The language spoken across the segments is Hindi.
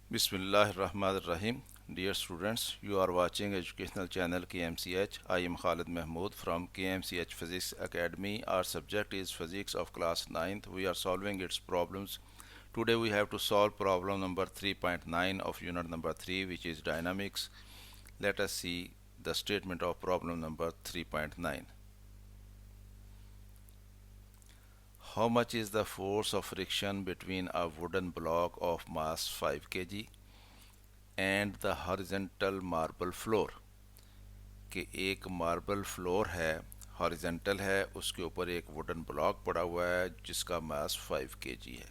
Bismillahirrahmanirrahim. Dear students, you are watching educational channel KMCH. I am Khalid Mahmood from KMCH Physics Academy. Our subject is physics of class 9th. We are solving its problems. Today we have to solve problem number 3.9 of unit number 3, which is dynamics. Let us see the statement of problem number 3.9. How much is the force of friction between a wooden block of mass 5 kg and the horizontal marble floor? कि एक मार्बल फ्लोर है, हॉरिजेंटल है, उसके ऊपर एक वुडन ब्लॉक पड़ा हुआ है जिसका मास 5 kg है,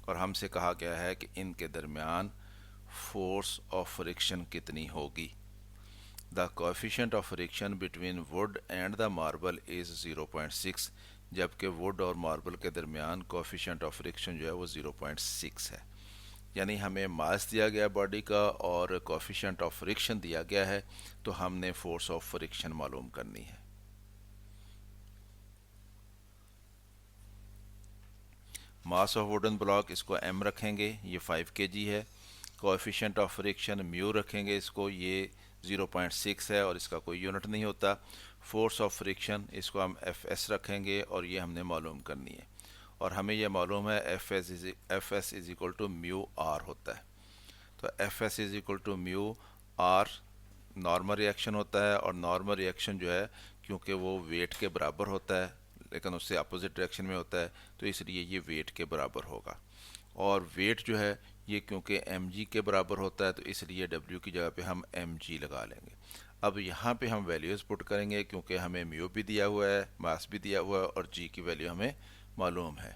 और हमसे कहा गया है कि इनके दरमियान फोर्स ऑफ फ्रिक्शन कितनी होगी. The coefficient of friction between would and the marble is 0.6, जबकि वुड और मार्बल के दरमियान कोएफिशिएंट ऑफ फ्रिक्शन जो है वो 0.6 है. यानी हमें मास दिया गया बॉडी का और कोएफिशिएंट ऑफ फ्रिक्शन दिया गया है, तो हमने फोर्स ऑफ फ्रिक्शन मालूम करनी है. मास ऑफ वुडन ब्लॉक इसको m रखेंगे, ये 5 kg है. कोएफिशिएंट ऑफ फ्रिक्शन म्यू रखेंगे इसको, ये 0.6 है और इसका कोई यूनिट नहीं होता. फोर्स ऑफ फ्रिक्शन इसको हम Fs रखेंगे और ये हमने मालूम करनी है. और हमें यह मालूम है Fs is equal to mu R होता है. तो Fs is equal to mu R normal reaction होता है, और नॉर्मल रिएक्शन जो है क्योंकि वो वेट के बराबर होता है लेकिन उससे अपोजिट डायरेक्शन में होता है, तो इसलिए ये वेट के बराबर होगा. और वेट जो है ये क्योंकि mg के बराबर होता है, तो इसलिए w की जगह पे हम mg लगा लेंगे. अब यहाँ पे हम वैल्यूज़ पुट करेंगे क्योंकि हमें म्यू भी दिया हुआ है, मास भी दिया हुआ है और g की वैल्यू हमें मालूम है.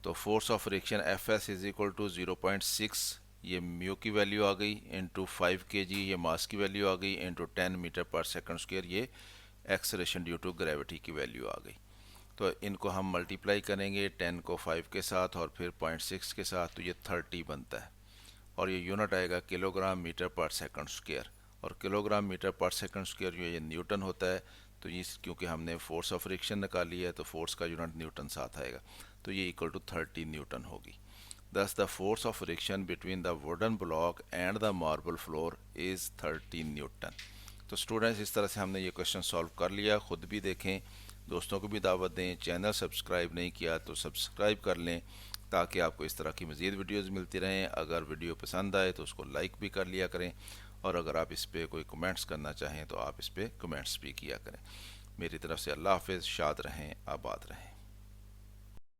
तो force of friction Fs is equal to 0.6, ये म्यू की वैल्यू आ गई, इंटू 5 kg ये मास की वैल्यू आ गई, इंटू 10 मीटर पर सेकंड स्क्वायर ये एक्सलेरेशन ड्यू टू ग्रेविटी की वैल्यू आ गई. तो इनको हम मल्टीप्लाई करेंगे 10 को 5 के साथ और फिर 0.6 के साथ, तो ये 30 बनता है. और ये यूनिट आएगा किलोग्राम मीटर पर सेकंड स्क्वायर, और किलोग्राम मीटर पर सेकंड स्क्वायर जो ये न्यूटन होता है. तो ये क्योंकि हमने फोर्स ऑफ फ्रिक्शन निकाली है तो फोर्स का यूनिट न्यूटन साथ आएगा, तो ये इक्वल टू 30 न्यूटन होगी. Thus the force of friction between the wooden block and the marble floor is 30 Newton. तो स्टूडेंट्स इस तरह से हमने ये क्वेश्चन सॉल्व कर लिया. ख़ुद भी देखें, दोस्तों को भी दावत दें. चैनल सब्सक्राइब नहीं किया तो सब्सक्राइब कर लें ताकि आपको इस तरह की मज़ीद वीडियोज़ मिलती रहें. अगर वीडियो पसंद आए तो उसको लाइक भी कर लिया करें, और अगर आप इस पर कोई कमेंट्स करना चाहें तो आप इस पर कमेंट्स भी किया करें. मेरी तरफ से अल्लाह हाफ़िज़. शाद रहें, आबाद रहें.